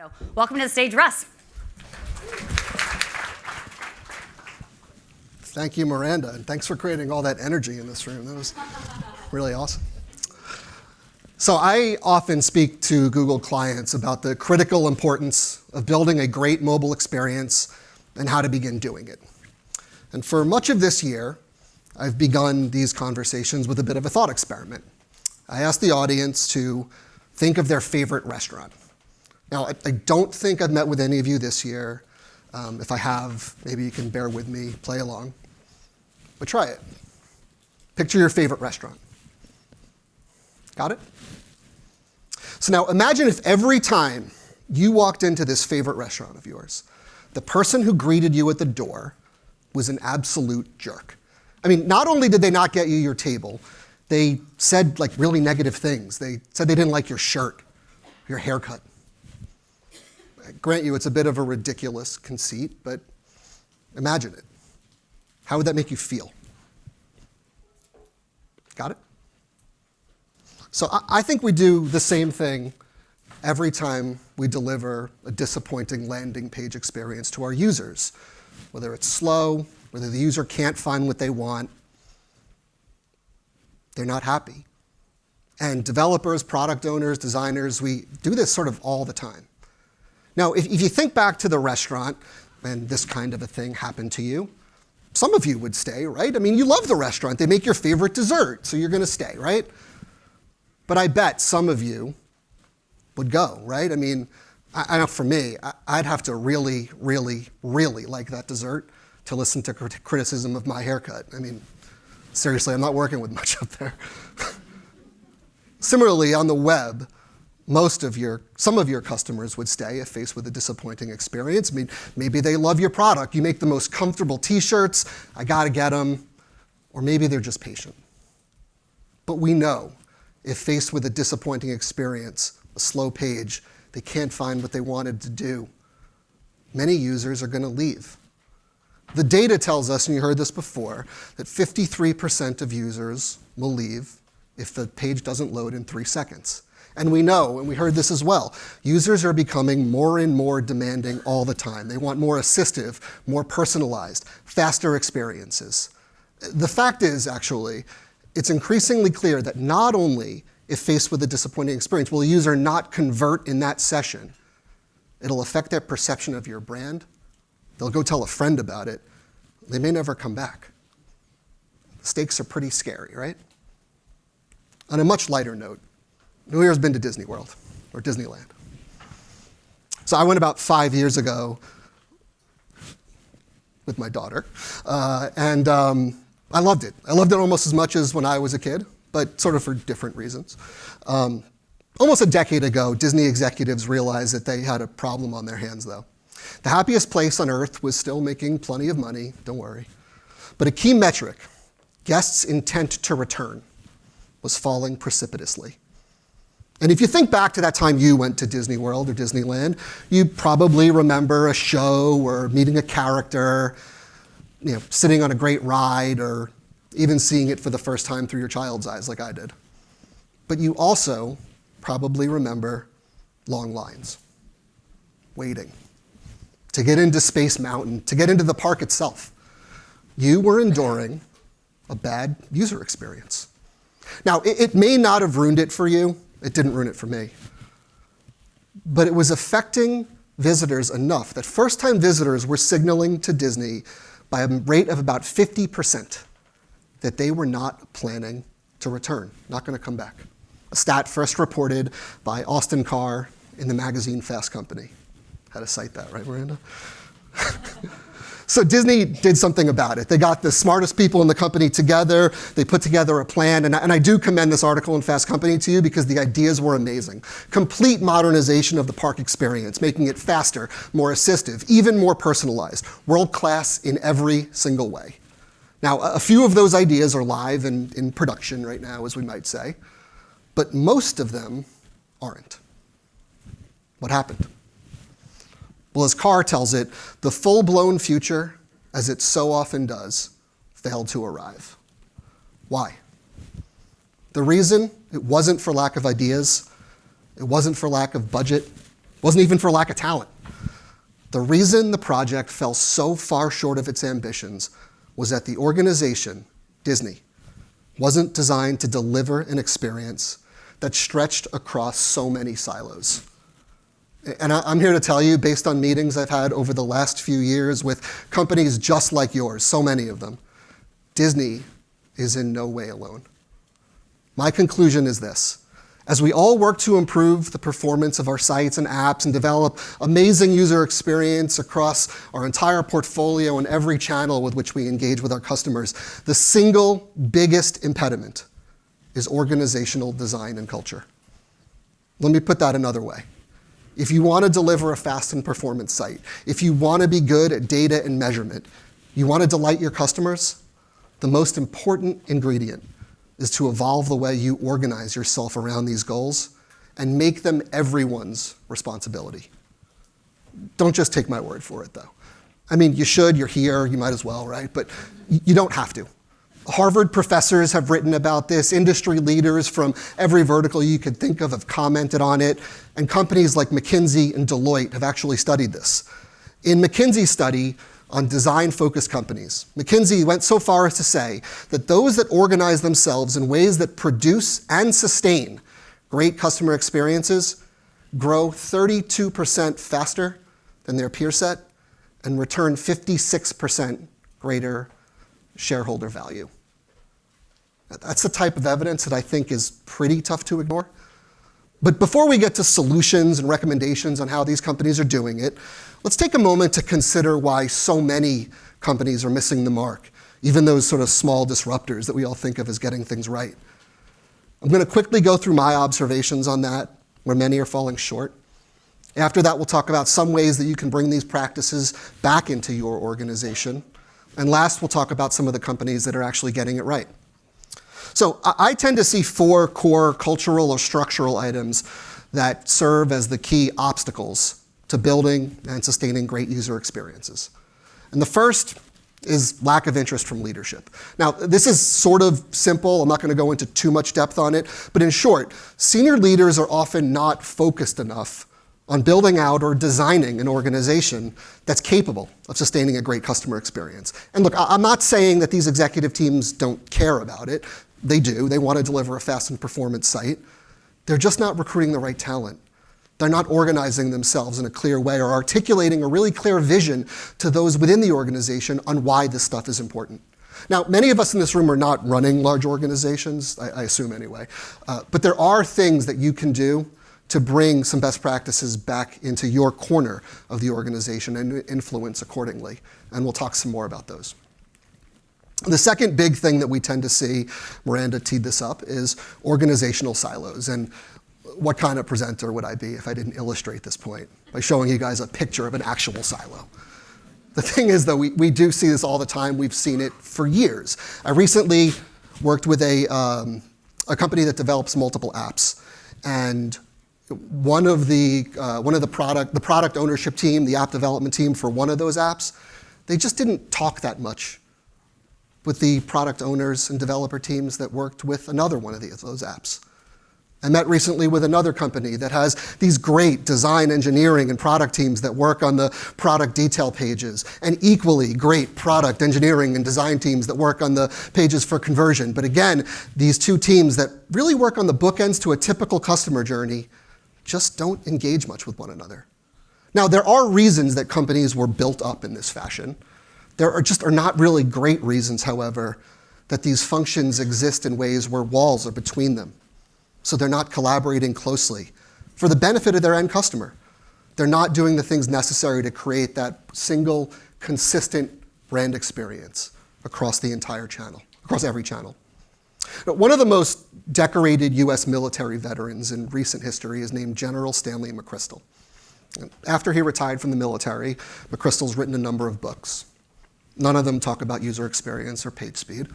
So welcome to the stage, Russ. Thank you, Miranda, and thanks for creating all that energy in this room. That was really awesome. So I often speak to Google clients about the critical importance of building a great mobile experience and how to begin doing it. And for much of this year, I've begun these conversations with a bit of a thought experiment. I asked the audience to think of their favorite restaurant. Now, I don't think I've met with any of you this year. If I have, maybe you can bear with me, play along. But try it. Picture your favorite restaurant. Got it? So now imagine if every time you walked into this favorite restaurant of yours, the person who greeted you at the door was an absolute jerk. I mean, not only did they not get you your table, they said like really negative things. They said they didn't like your shirt, your haircut. I grant you, it's a bit of a ridiculous conceit, but imagine it. How would that make you feel? Got it? So I think we do the same thing every time we deliver a disappointing landing page experience to our users. Whether it's slow, whether the user can't find what they want, they're not happy. And developers, product owners, designers, we do this sort of all the time. Now, if you think back to the restaurant and this kind of a thing happened to you, some of you would stay, right? I mean, you love the restaurant. They make your favorite dessert, so you're going to stay, right? But I bet some of you would go, right? I mean, I know for me, I'd have to really, really, really like that dessert to listen to criticism of my haircut. I mean, seriously, I'm not working with much up there. Similarly, on the web, some of your customers would stay if faced with a disappointing experience. I mean, maybe they love your product. You make the most comfortable t-shirts. I gotta get them. Or maybe they're just patient. But we know if faced with a disappointing experience, a slow page, they can't find what they wanted to do, many users are gonna leave. The data tells us, and you heard this before, that 53% of users will leave if the page doesn't load in 3 seconds. And we know, and we heard this as well, users are becoming more and more demanding all the time. They want more assistive, more personalized, faster experiences. The fact is, actually, it's increasingly clear that not only if faced with a disappointing experience will a user not convert in that session, it'll affect their perception of your brand. They'll go tell a friend about it. They may never come back. The stakes are pretty scary, right? On a much lighter note, who here has been to Disney World or Disneyland? So I went about 5 years ago with my daughter, and I loved it. I loved it almost as much as when I was a kid, but sort of for different reasons. Almost a decade ago, Disney executives realized that they had a problem on their hands, though. The happiest place on earth was still making plenty of money, don't worry. But a key metric, guests' intent to return, was falling precipitously. And if you think back to that time you went to Disney World or Disneyland, you probably remember a show or meeting a character, sitting on a great ride, or even seeing it for the first time through your child's eyes like I did. But you also probably remember long lines, waiting, to get into Space Mountain, to get into the park itself. You were enduring a bad user experience. Now, it may not have ruined it for you. It didn't ruin it for me. But it was affecting visitors enough that first-time visitors were signaling to Disney by a rate of about 50% that they were not planning to return, not going to come back. A stat first reported by Austin Carr in the magazine Fast Company. Had to cite that, right, Miranda? So Disney did something about it. They got the smartest people in the company together. They put together a plan. And I do commend this article in Fast Company to you because the ideas were amazing. Complete modernization of the park experience, making it faster, more assistive, even more personalized, world-class in every single way. Now, a few of those ideas are live and in production right now, as we might say. But most of them aren't. What happened? Well, as Carr tells it, the full-blown future, as it so often does, failed to arrive. Why? The reason, it wasn't for lack of ideas, it wasn't for lack of budget, Wasn't even for lack of talent. The reason the project fell so far short of its ambitions was that the organization, Disney, wasn't designed to deliver an experience that stretched across so many silos. And I'm here to tell you, based on meetings I've had over the last few years with companies just like yours, so many of them, Disney is in no way alone. My conclusion is this. As we all work to improve the performance of our sites and apps and develop amazing user experience across our entire portfolio and every channel with which we engage with our customers, the single biggest impediment is organizational design and culture. Let me put that another way. If you want to deliver a fast and performant site, if you want to be good at data and measurement, you want to delight your customers, the most important ingredient is to evolve the way you organize yourself around these goals and make them everyone's responsibility. Don't just take my word for it, though. I mean, you should, you're here, you might as well, right? But you don't have to. Harvard professors have written about this, industry leaders from every vertical you could think of have commented on it, and companies like McKinsey and Deloitte have actually studied this. In McKinsey's study on design-focused companies, McKinsey went so far as to say that those that organize themselves in ways that produce and sustain great customer experiences grow 32% faster than their peer set and return 56% greater shareholder value. That's the type of evidence that I think is pretty tough to ignore. But before we get to solutions and recommendations on how these companies are doing it, let's take a moment to consider why so many companies are missing the mark, even those sort of small disruptors that we all think of as getting things right. I'm going to quickly go through my observations on that, where many are falling short. After that, we'll talk about some ways that you can bring these practices back into your organization. And last, we'll talk about some of the companies that are actually getting it right. So I tend to see 4 core cultural or structural items that serve as the key obstacles to building and sustaining great user experiences. And the first is lack of interest from leadership. Now, this is sort of simple. I'm not going to go into too much depth on it. But in short, senior leaders are often not focused enough on building out or designing an organization that's capable of sustaining a great customer experience. And look, I'm not saying that these executive teams don't care about it. They do. They want to deliver a fast and performant site. They're just not recruiting the right talent. They're not organizing themselves in a clear way or articulating a really clear vision to those within the organization on why this stuff is important. Now, many of us in this room are not running large organizations, I assume anyway, but there are things that you can do to bring some best practices back into your corner of the organization and influence accordingly. And we'll talk some more about those. The second big thing that we tend to see, Miranda teed this up, is organizational silos. And what kind of presenter would I be if I didn't illustrate this point by showing you guys a picture of an actual silo? The thing is, though, we do see this all the time. We've seen it for years. I recently worked with a company that develops multiple apps. And one of the product ownership team, the app development team for one of those apps, they just didn't talk that much with the product owners and developer teams that worked with another one of those apps. I met recently with another company that has these great design engineering and product teams that work on the product detail pages, and equally great product engineering and design teams that work on the pages for conversion. But again, these two teams that really work on the bookends to a typical customer journey just don't engage much with one another. Now, there are reasons that companies were built up in this fashion. There are not really great reasons, however, that these functions exist in ways where walls are between them. So they're not collaborating closely for the benefit of their end customer. They're not doing the things necessary to create that single, consistent brand experience across the entire channel, across every channel. One of the most decorated US military veterans in recent history is named General Stanley McChrystal. After he retired from the military, McChrystal's written a number of books. None of them talk about user experience or page speed.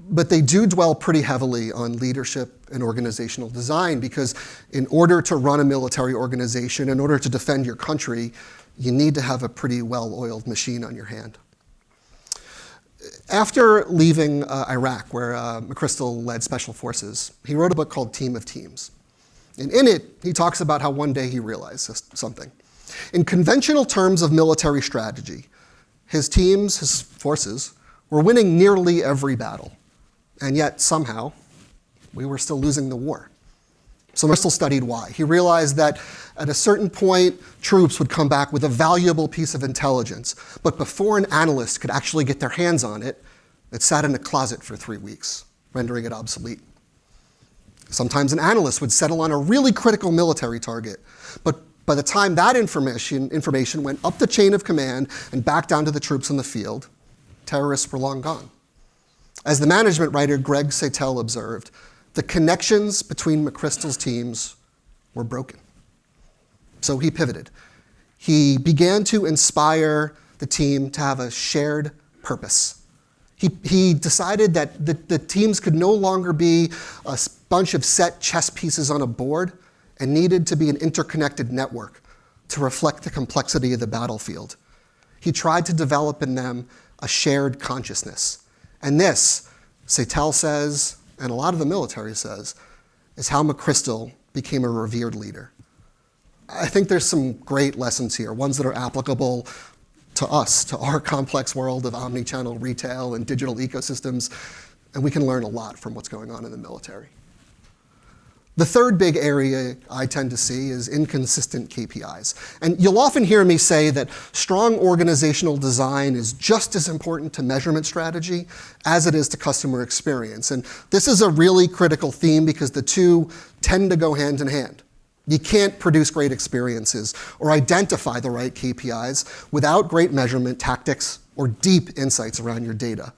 But they do dwell pretty heavily on leadership and organizational design, because in order to run a military organization, in order to defend your country, you need to have a pretty well-oiled machine on your hand. After leaving Iraq, where McChrystal led special forces, he wrote a book called Team of Teams. And in it, he talks about how one day he realized something. In conventional terms of military strategy, his teams, his forces, were winning nearly every battle. And yet, somehow, we were still losing the war. So Russell studied why. He realized that at a certain point, troops would come back with a valuable piece of intelligence. But before an analyst could actually get their hands on it, it sat in a closet for 3 weeks, rendering it obsolete. Sometimes an analyst would settle on a really critical military target, but by the time that information went up the chain of command and back down to the troops in the field, terrorists were long gone. As the management writer Greg Seitel observed, the connections between McChrystal's teams were broken. So he pivoted. He began to inspire the team to have a shared purpose. He decided that the teams could no longer be a bunch of set chess pieces on a board and needed to be an interconnected network to reflect the complexity of the battlefield. He tried to develop in them a shared consciousness. And this, Seitel says, and a lot of the military says, is how McChrystal became a revered leader. I think there's some great lessons here, ones that are applicable to us, to our complex world of omni-channel retail and digital ecosystems, and we can learn a lot from what's going on in the military. The third big area I tend to see is inconsistent KPIs. And you'll often hear me say that strong organizational design is just as important to measurement strategy as it is to customer experience. And this is a really critical theme because the two tend to go hand in hand. You can't produce great experiences or identify the right KPIs without great measurement tactics or deep insights around your data.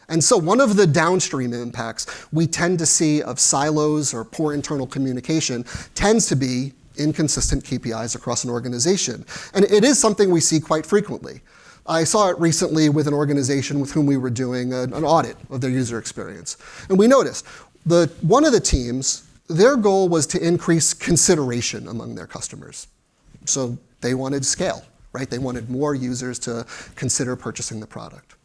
And so one of the downstream impacts we tend to see of silos or poor internal communication tends to be inconsistent KPIs across an organization. And it is something we see quite frequently. I saw it recently with an organization with whom we were doing an audit of their user experience. And we noticed one of the teams, their goal was to increase consideration among their customers. So they wanted scale, right? They wanted more users to consider purchasing the product.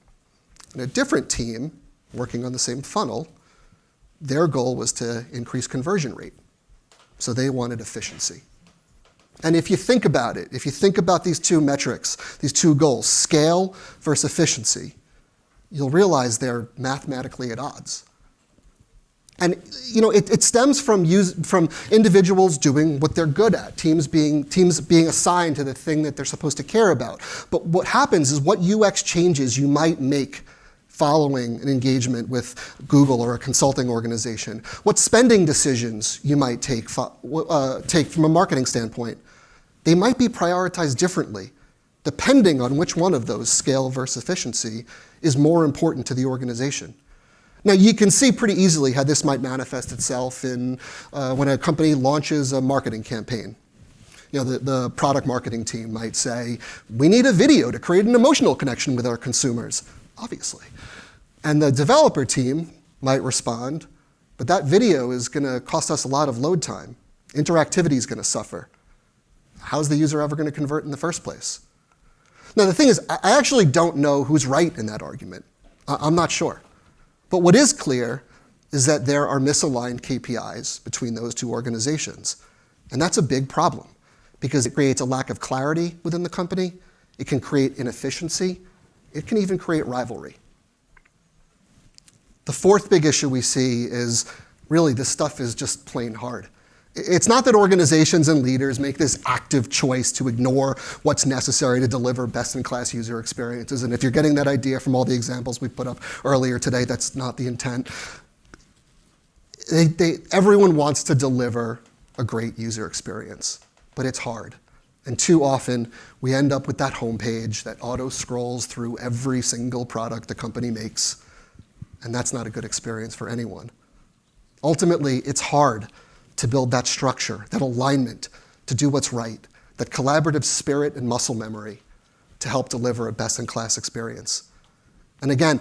And a different team, working on the same funnel, their goal was to increase conversion rate. So they wanted efficiency. And if you think about it, if you think about these two metrics, these two goals, scale versus efficiency, you'll realize they're mathematically at odds. And it stems from individuals doing what they're good at, teams being assigned to the thing that they're supposed to care about. But what happens is what UX changes you might make following an engagement with Google or a consulting organization, what spending decisions you might take from a marketing standpoint, they might be prioritized differently, depending on which one of those, scale versus efficiency, is more important to the organization. Now, you can see pretty easily how this might manifest itself in when a company launches a marketing campaign. The product marketing team might say, we need a video to create an emotional connection with our consumers, obviously. And the developer team might respond, but that video is going to cost us a lot of load time. Interactivity is going to suffer. How's the user ever going to convert in the first place? Now, the thing is, I actually don't know who's right in that argument. I'm not sure. But what is clear is that there are misaligned KPIs between those two organizations. And that's a big problem because it creates a lack of clarity within the company. It can create inefficiency. It can even create rivalry. The fourth big issue we see is really this stuff is just plain hard. It's not that organizations and leaders make this active choice to ignore what's necessary to deliver best-in-class user experiences. And if you're getting that idea from all the examples we put up earlier today, that's not the intent. Everyone wants to deliver a great user experience, but it's hard. And too often, we end up with that homepage that auto-scrolls through every single product the company makes. And that's not a good experience for anyone. Ultimately, it's hard to build that structure, that alignment, to do what's right, that collaborative spirit and muscle memory to help deliver a best-in-class experience. And again,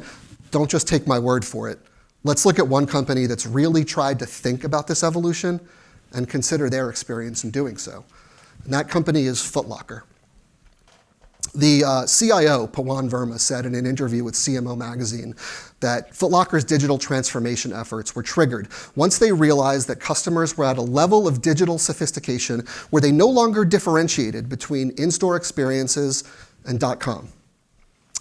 don't just take my word for it. Let's look at one company that's really tried to think about this evolution and consider their experience in doing so. And that company is Foot Locker. The CIO, Pawan Verma, said in an interview with CMO Magazine that Foot Locker's digital transformation efforts were triggered once they realized that customers were at a level of digital sophistication where they no longer differentiated between in-store experiences and .com.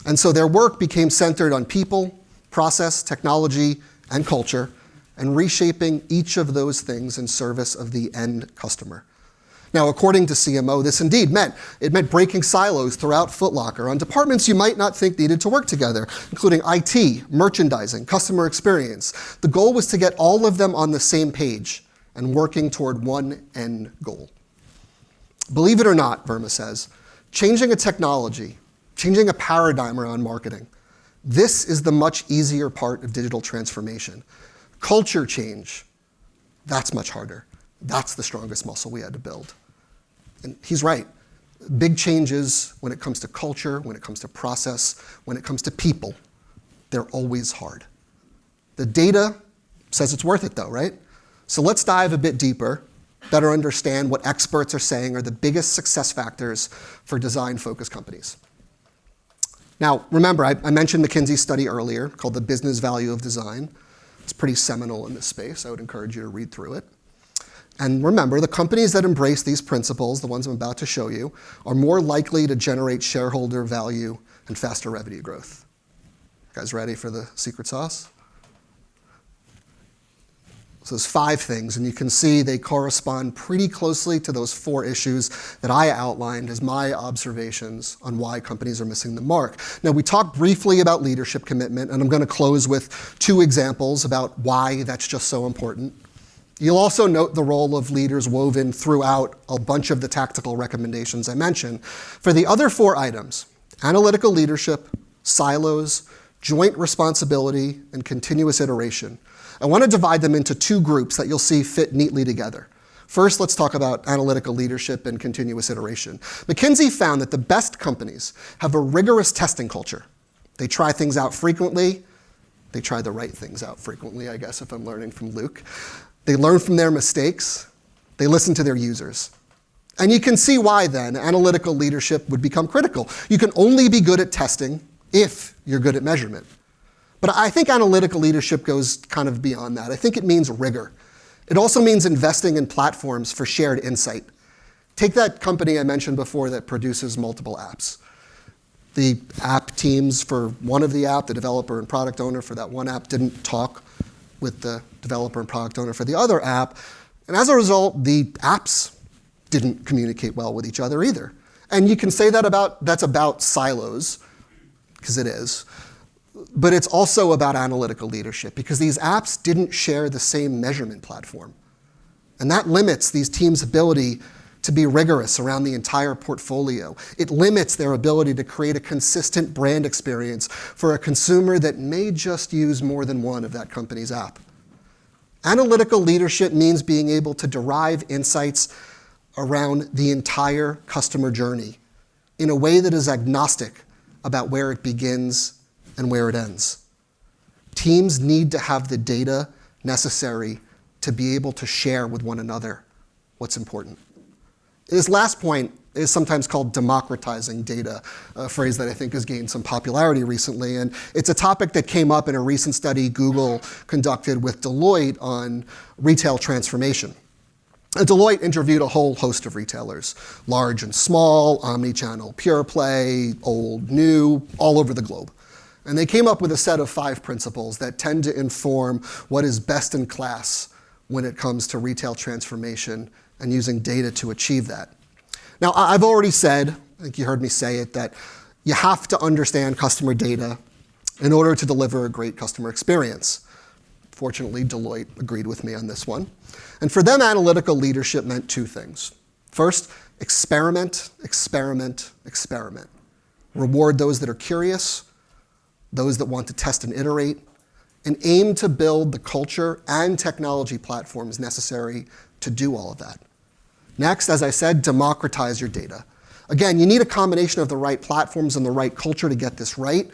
And so their work became centered on people, process, technology, and culture, and reshaping each of those things in service of the end customer. Now, according to CMO, this indeed meant breaking silos throughout Foot Locker on departments you might not think needed to work together, including IT, merchandising, customer experience. The goal was to get all of them on the same page and working toward one end goal. Believe it or not, Verma says, changing a technology, changing a paradigm around marketing, this is the much easier part of digital transformation. Culture change, that's much harder. That's the strongest muscle we had to build. And he's right. Big changes when it comes to culture, when it comes to process, when it comes to people, they're always hard. The data says it's worth it though, right? So let's dive a bit deeper, better understand what experts are saying are the biggest success factors for design-focused companies. Now, remember, I mentioned McKinsey's study earlier called The Business Value of Design. It's pretty seminal in this space. I would encourage you to read through it. And remember, the companies that embrace these principles, the ones I'm about to show you, are more likely to generate shareholder value and faster revenue growth. You guys ready for the secret sauce? So there's 5 things, and you can see they correspond pretty closely to those 4 issues that I outlined as my observations on why companies are missing the mark. Now, we talked briefly about leadership commitment, and I'm going to close with 2 examples about why that's just so important. You'll also note the role of leaders woven throughout a bunch of the tactical recommendations I mentioned. For the other 4 items, analytical leadership, silos, joint responsibility, and continuous iteration, I want to divide them into 2 groups that you'll see fit neatly together. First, let's talk about analytical leadership and continuous iteration. McKinsey found that the best companies have a rigorous testing culture. They try things out frequently. They try the right things out frequently, I guess, if I'm learning from Luke. They learn from their mistakes. They listen to their users. And you can see why then analytical leadership would become critical. You can only be good at testing if you're good at measurement. But I think analytical leadership goes kind of beyond that. I think it means rigor. It also means investing in platforms for shared insight. Take that company I mentioned before that produces multiple apps. The app teams for one of the app, the developer and product owner for that one app, didn't talk with the developer and product owner for the other app. And as a result, the apps didn't communicate well with each other either. And you can say that's about silos, because it is. But it's also about analytical leadership, because these apps didn't share the same measurement platform. And that limits these teams' ability to be rigorous around the entire portfolio. It limits their ability to create a consistent brand experience for a consumer that may just use more than one of that company's app. Analytical leadership means being able to derive insights around the entire customer journey in a way that is agnostic about where it begins and where it ends. Teams need to have the data necessary to be able to share with one another what's important. This last point is sometimes called democratizing data, a phrase that I think has gained some popularity recently. And it's a topic that came up in a recent study Google conducted with Deloitte on retail transformation. And Deloitte interviewed a whole host of retailers, large and small, omni-channel, pure play, old, new, all over the globe. And they came up with a set of 5 principles that tend to inform what is best in class when it comes to retail transformation and using data to achieve that. Now, I've already said, I think you heard me say it, that you have to understand customer data in order to deliver a great customer experience. Fortunately, Deloitte agreed with me on this one. And for them, analytical leadership meant 2 things. First, experiment, experiment, experiment. Reward those that are curious, those that want to test and iterate, and aim to build the culture and technology platforms necessary to do all of that. Next, as I said, democratize your data. Again, you need a combination of the right platforms and the right culture to get this right.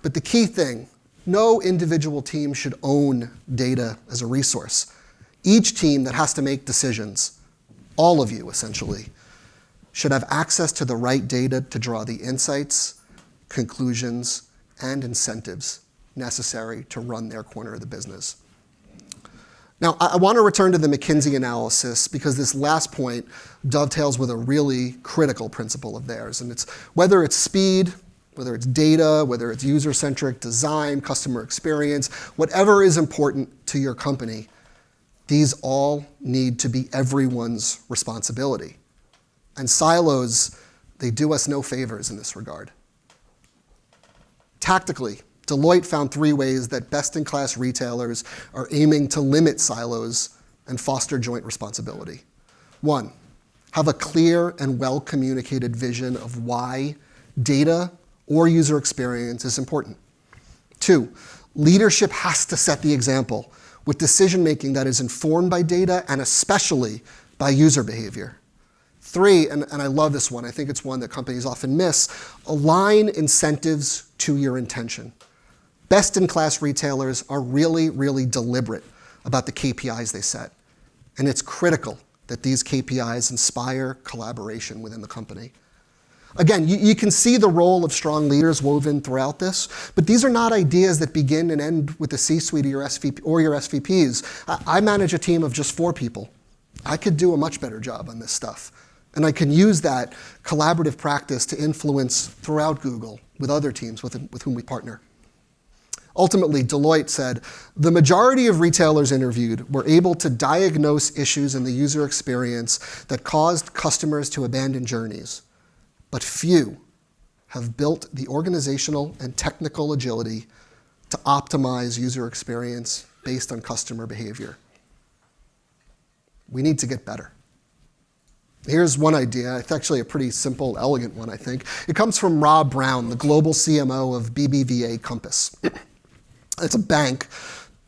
But the key thing, no individual team should own data as a resource. Each team that has to make decisions, all of you essentially, should have access to the right data to draw the insights, conclusions, and incentives necessary to run their corner of the business. Now, I want to return to the McKinsey analysis because this last point dovetails with a really critical principle of theirs. And it's whether it's speed, whether it's data, whether it's user-centric design, customer experience, whatever is important to your company, these all need to be everyone's responsibility. And silos, they do us no favors in this regard. Tactically, Deloitte found 3 ways that best-in-class retailers are aiming to limit silos and foster joint responsibility. 1, have a clear and well-communicated vision of why data or user experience is important. 2, leadership has to set the example with decision-making that is informed by data and especially by user behavior. 3, and I love this one, I think it's one that companies often miss, align incentives to your intention. Best-in-class retailers are really, really deliberate about the KPIs they set. And it's critical that these KPIs inspire collaboration within the company. Again, you can see the role of strong leaders woven throughout this, but these are not ideas that begin and end with the C-suite or your SVPs. I manage a team of just 4 people. I could do a much better job on this stuff. And I can use that collaborative practice to influence throughout Google with other teams with whom we partner. Ultimately, Deloitte said, the majority of retailers interviewed were able to diagnose issues in the user experience that caused customers to abandon journeys, but few have built the organizational and technical agility to optimize user experience based on customer behavior. We need to get better. Here's one idea. It's actually a pretty simple, elegant one, I think. It comes from Rob Brown, the global CMO of BBVA Compass. It's a bank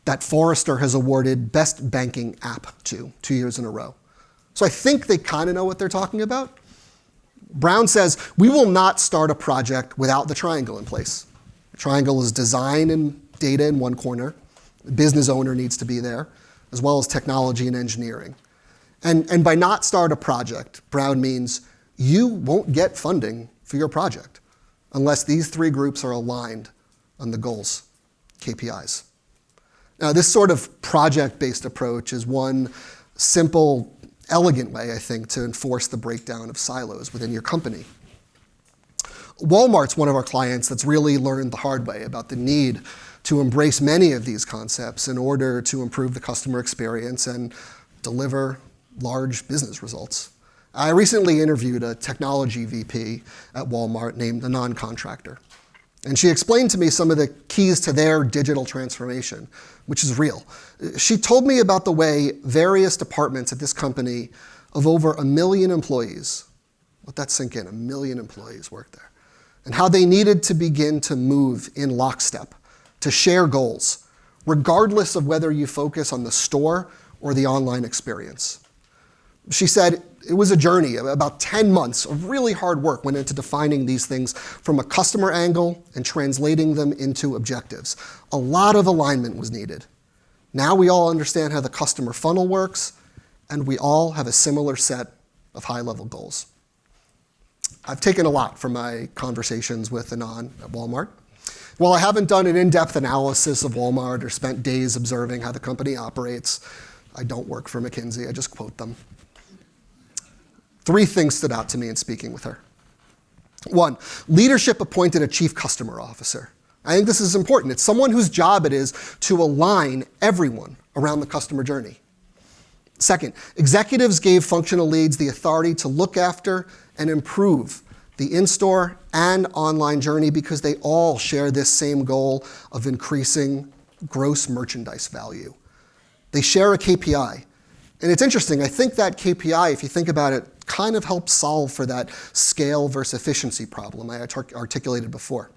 that Forrester has awarded Best Banking App to 2 years in a row. So I think they kind of know what they're talking about. Brown says, we will not start a project without the triangle in place. The triangle is design and data in one corner. The business owner needs to be there, as well as technology and engineering. And by not start a project, Brown means you won't get funding for your project unless these 3 groups are aligned on the goals. KPIs. Now, this sort of project-based approach is one simple, elegant way, I think, to enforce the breakdown of silos within your company. Walmart's one of our clients that's really learned the hard way about the need to embrace many of these concepts in order to improve the customer experience and deliver large business results. I recently interviewed a technology VP at Walmart named a non-contractor. And she explained to me some of the keys to their digital transformation, which is real. She told me about the way various departments at this company of over 1 million employees, let that sink in, 1 million employees work there, and how they needed to begin to move in lockstep, to share goals, regardless of whether you focus on the store or the online experience. She said it was a journey. About 10 months of really hard work went into defining these things from a customer angle and translating them into objectives. A lot of alignment was needed. Now we all understand how the customer funnel works, and we all have a similar set of high-level goals. I've taken a lot from my conversations with Anand at Walmart. While I haven't done an in-depth analysis of Walmart or spent days observing how the company operates, I don't work for McKinsey, I just quote them. 3 things stood out to me in speaking with her. 1, leadership appointed a chief customer officer. I think this is important. It's someone whose job it is to align everyone around the customer journey. 2, executives gave functional leads the authority to look after and improve the in-store and online journey because they all share this same goal of increasing gross merchandise value. They share a KPI. And it's interesting, I think that KPI, if you think about it, kind of helps solve for that scale versus efficiency problem I articulated before.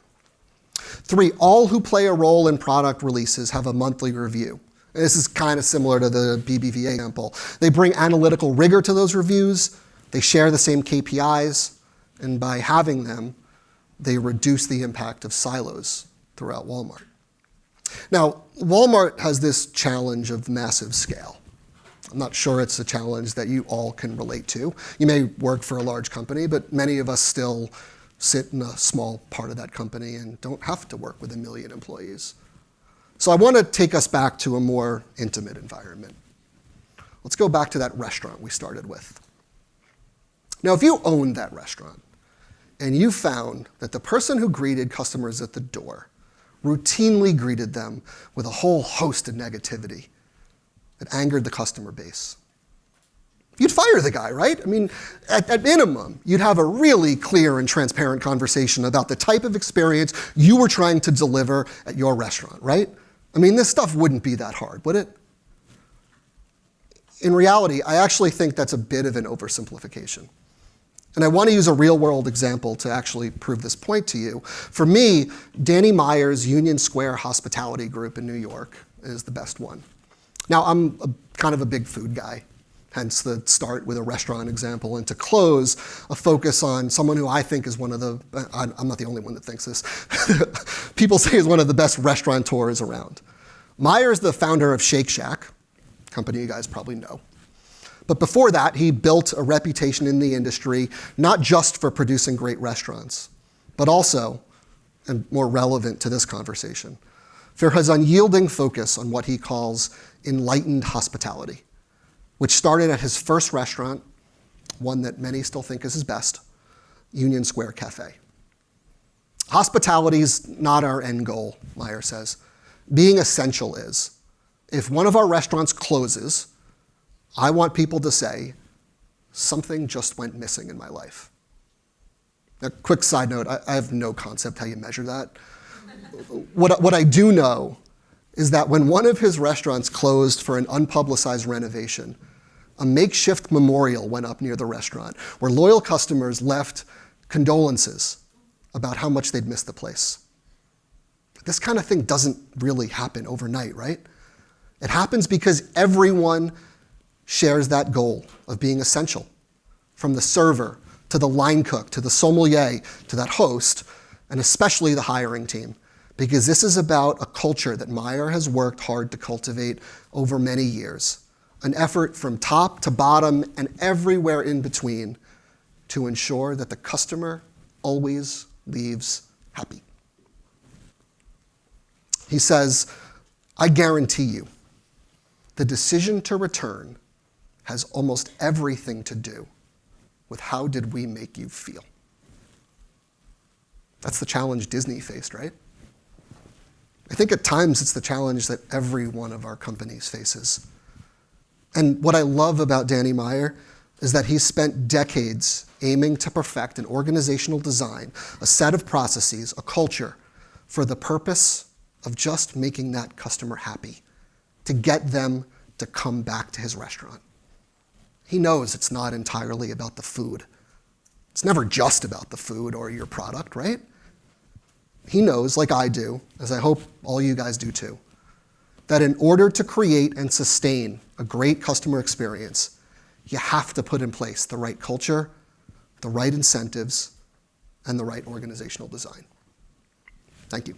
3, all who play a role in product releases have a monthly review. And this is kind of similar to the BBVA example. They bring analytical rigor to those reviews, they share the same KPIs, and by having them, they reduce the impact of silos throughout Walmart. Now, Walmart has this challenge of massive scale. I'm not sure it's a challenge that you all can relate to. You may work for a large company, but many of us still sit in a small part of that company and don't have to work with 1 million employees. So I want to take us back to a more intimate environment. Let's go back to that restaurant we started with. Now, if you owned that restaurant and you found that the person who greeted customers at the door routinely greeted them with a whole host of negativity that angered the customer base, you'd fire the guy, right? I mean, at minimum, you'd have a really clear and transparent conversation about the type of experience you were trying to deliver at your restaurant, right? I mean, this stuff wouldn't be that hard, would it? In reality, I actually think that's a bit of an oversimplification. And I want to use a real-world example to actually prove this point to you. For me, Danny Meyer's Union Square Hospitality Group in New York is the best one. Now, I'm kind of a big food guy, hence the start with a restaurant example, and to close, a focus on someone who I think is one of the, I'm not the only one that thinks this, people say is one of the best restaurateurs around. Meyer's the founder of Shake Shack, a company you guys probably know. But before that, he built a reputation in the industry, not just for producing great restaurants, but also, and more relevant to this conversation, for his unyielding focus on what he calls enlightened hospitality, which started at his first restaurant, one that many still think is his best, Union Square Cafe. Hospitality's not our end goal, Meyer says. Being essential is. If one of our restaurants closes, I want people to say, something just went missing in my life. A quick side note, I have no concept how you measure that. What I do know is that when one of his restaurants closed for an unpublicized renovation, a makeshift memorial went up near the restaurant where loyal customers left condolences about how much they'd missed the place. This kind of thing doesn't really happen overnight, right? It happens because everyone shares that goal of being essential, from the server to the line cook to the sommelier to that host, and especially the hiring team, because this is about a culture that Meyer has worked hard to cultivate over many years, an effort from top to bottom and everywhere in between to ensure that the customer always leaves happy. He says, I guarantee you, the decision to return has almost everything to do with how did we make you feel. That's the challenge Disney faced, right? I think at times it's the challenge that every one of our companies faces. And what I love about Danny Meyer is that he's spent decades aiming to perfect an organizational design, a set of processes, a culture, for the purpose of just making that customer happy, to get them to come back to his restaurant. He knows it's not entirely about the food. It's never just about the food or your product, right? He knows, like I do, as I hope all you guys do too, that in order to create and sustain a great customer experience, you have to put in place the right culture, the right incentives, and the right organizational design. Thank you.